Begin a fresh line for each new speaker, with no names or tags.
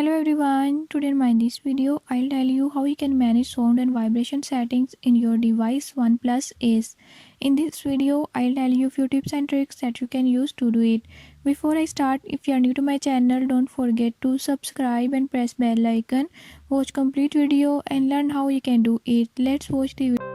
Hello everyone, today in this video I'll tell you how you can manage sound and vibration settings in your device Oneplus Ace. In this video I'll tell you few tips and tricks that you can use to do it. Before I start, if you are new to my channel, don't forget to subscribe and press bell icon. Watch complete video and learn how you can do it. Let's watch the video.